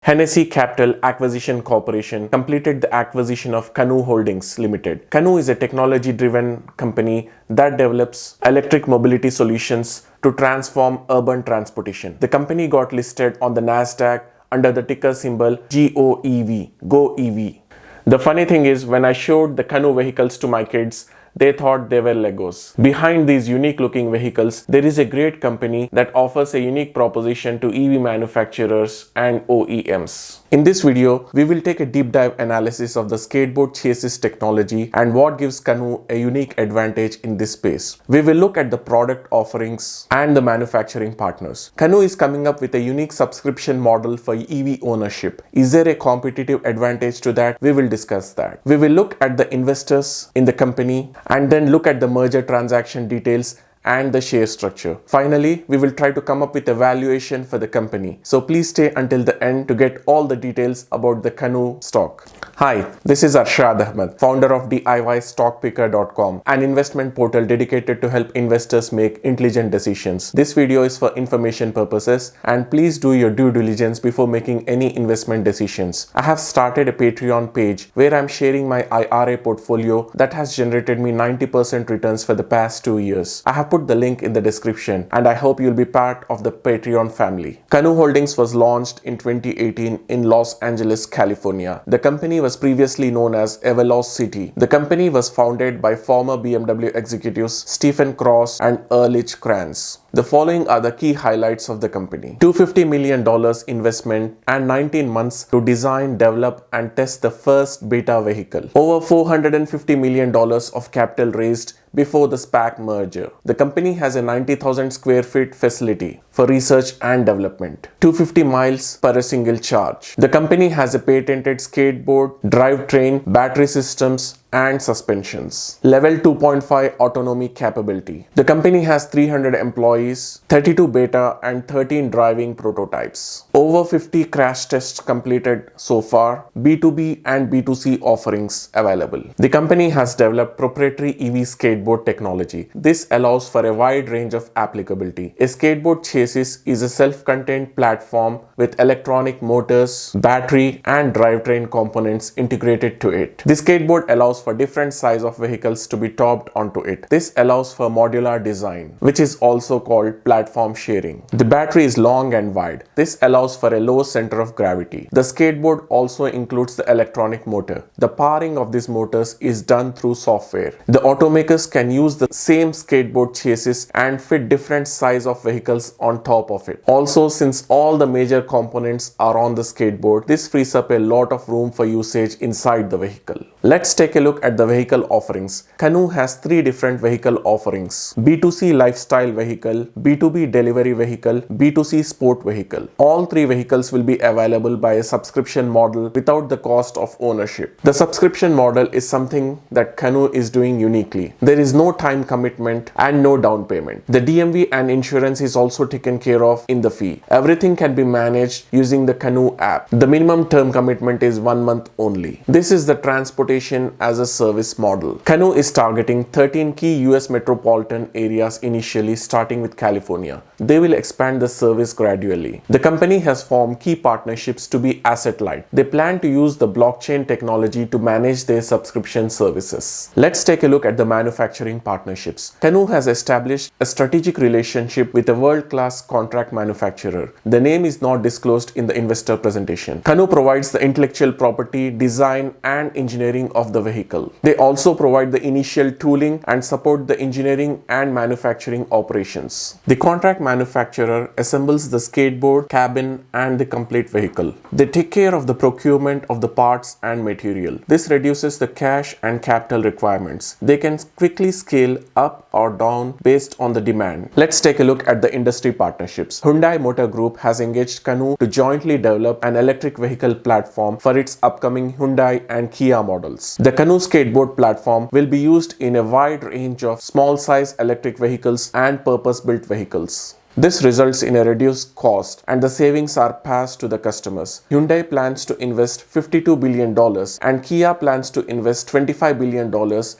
Hennessy Capital Acquisition Corporation completed the acquisition of Canoo Holdings Limited. Canoo is a technology-driven company that develops electric mobility solutions to transform urban transportation. The company got listed on the Nasdaq under the ticker symbol GOEV, GoEV. The funny thing is, when I showed the Canoo vehicles to my kids, they thought they were Legos. Behind these unique looking vehicles, there is a great company that offers a unique proposition to EV manufacturers and OEMs. In this video, we will take a deep dive analysis of the skateboard chassis technology and what gives Canoo a unique advantage in this space. We will look at the product offerings and the manufacturing partners. Canoo is coming up with a unique subscription model for EV ownership. Is there a competitive advantage to that? We will discuss that. We will look at the investors in the company and then look at the merger transaction details and the share structure. Finally, we will try to come up with a valuation for the company. So please stay until the end to get all the details about the Canoo stock. Hi, this is Arshad Ahmed, founder of DIYstockpicker.com, an investment portal dedicated to help investors make intelligent decisions. This video is for information purposes and please do your due diligence before making any investment decisions. I have started a Patreon page where I'm sharing my IRA portfolio that has generated me 90% returns for the past 2 years. I have put the link in the description and I hope you'll be part of the Patreon family. Canoo Holdings was launched in 2018 in Los Angeles, California. The company was previously known as Evelocity. The company was founded by former BMW executives Stephen Cross and Ehrlich Kranz. The following are the key highlights of the company. $250 million investment and 19 months to design, develop and test the first beta vehicle. Over $450 million of capital raised before the SPAC merger. The company has a 90,000 square feet facility for research and development. 250 miles per a single charge. The company has a patented skateboard, drivetrain, battery systems, and suspensions. Level 2.5 autonomy capability. The company has 300 employees, 32 beta and 13 driving prototypes. Over 50 crash tests completed so far. B2B and B2C offerings available. The company has developed proprietary EV skateboard technology. This allows for a wide range of applicability. A skateboard chassis is a self-contained platform with electronic motors, battery and drivetrain components integrated to it. The skateboard allows for different size of vehicles to be topped onto it. This allows for modular design, which is also called platform sharing. The battery is long and wide. This allows for a low center of gravity. The skateboard also includes the electronic motor. The powering of these motors is done through software. The automakers can use the same skateboard chassis and fit different size of vehicles on top of it. Also, since all the major components are on the skateboard, this frees up a lot of room for usage inside the vehicle. Let's take a look at the vehicle offerings. Canoo has 3 different vehicle offerings: B2C lifestyle vehicle, B2B delivery vehicle, B2C sport vehicle. All 3 vehicles will be available by a subscription model without the cost of ownership. The subscription model is something that Canoo is doing uniquely. There is no time commitment and no down payment. The DMV and insurance is also taken care of in the fee. Everything can be managed using the Canoo app. The minimum term commitment is 1 month only. This is the transportation as a service model. Canoo is targeting 13 key US metropolitan areas initially, starting with California. They will expand the service gradually. The company has formed key partnerships to be asset light. They plan to use the blockchain technology to manage their subscription services. Let's take a look at the manufacturing partnerships. Canoo has established a strategic relationship with a world-class contract manufacturer. The name is not disclosed in the investor presentation. Canoo provides the intellectual property, design and engineering of the vehicle. They also provide the initial tooling and support the engineering and manufacturing operations. The contract manufacturer assembles the skateboard, cabin and the complete vehicle. They take care of the procurement of the parts and material. This reduces the cash and capital requirements. They can quickly scale up or down based on the demand. Let's take a look at the industry partnerships. Hyundai Motor Group has engaged Canoo to jointly develop an electric vehicle platform for its upcoming Hyundai and Kia models. The Canoo skateboard platform will be used in a wide range of small size electric vehicles and purpose-built vehicles. This results in a reduced cost and the savings are passed to the customers. Hyundai plans to invest $52 billion and Kia plans to invest $25 billion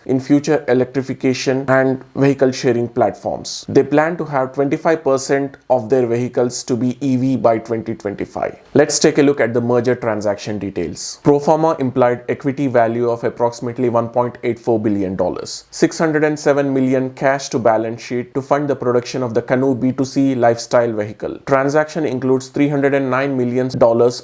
in future electrification and vehicle sharing platforms. They plan to have 25% of their vehicles to be EV by 2025. Let's take a look at the merger transaction details. Pro forma implied equity value of approximately $1.84 billion. $607 million cash to balance sheet to fund the production of the Canoo B2C lifestyle vehicle. Transaction includes $309 million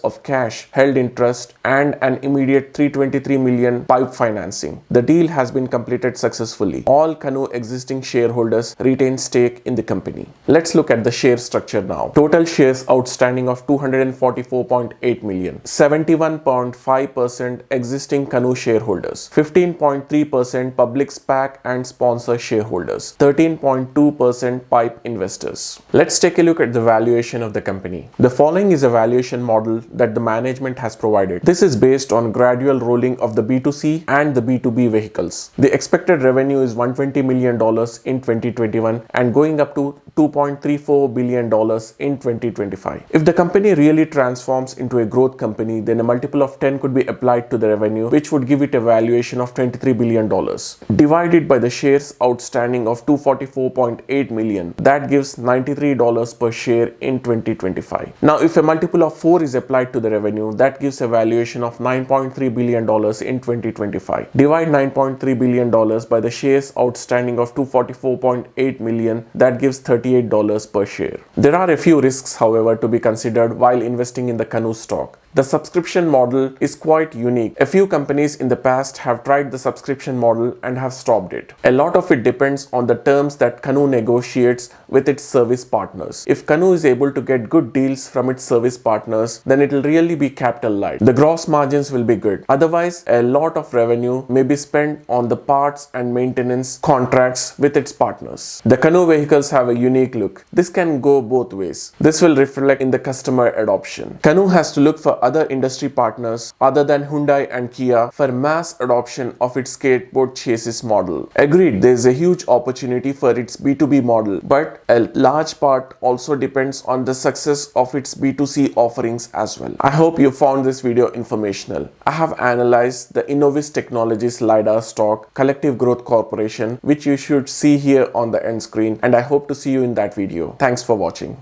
of cash held in trust and an immediate $323 million PIPE financing. The deal has been completed successfully. All Canoo existing shareholders retain stake in the company. Let's look at the share structure now. Total shares outstanding of 244.8 million. 71.5% existing Canoo shareholders. 15.3% public SPAC and sponsor shareholders. 13.2% PIPE investors. Let's take a look at the valuation of the company. The following is a valuation model that the management has provided. This is based on gradual rolling of the B2C and the B2B vehicles. The expected revenue is $120 million in 2021 and going up to $2.34 billion in 2025. If the company really transforms into a growth company, then a multiple of 10 could be applied to the revenue, which would give it a valuation of $23 billion. Divided by the shares outstanding of 244.8 million, that gives $93 per share in 2025. Now, if a multiple of 4 is applied to the revenue, that gives a valuation of $9.3 billion in 2025. Divide $9.3 billion by the shares outstanding of 244.8 million, that gives $38 per share. There are a few risks, however, to be considered while investing in the Canoo stock. The subscription model is quite unique. A few companies in the past have tried the subscription model and have stopped it. A lot of it depends on the terms that Canoo negotiates with its service partners. If Canoo is able to get good deals from its service partners, then it will really be capital light. The gross margins will be good. Otherwise, a lot of revenue may be spent on the parts and maintenance contracts with its partners. The Canoo vehicles have a unique look. This can go both ways. This will reflect in the customer adoption. Canoo has to look for other industry partners other than Hyundai and Kia for mass adoption of its skateboard chassis model. Agreed, there is a huge opportunity for its B2B model, but a large part also depends on the success of its B2C offerings as well. I hope you found this video informational. I have analyzed the Innovis Technologies LiDAR stock, Collective Growth Corporation, which you should see here on the end screen, and I hope to see you in that video. Thanks for watching.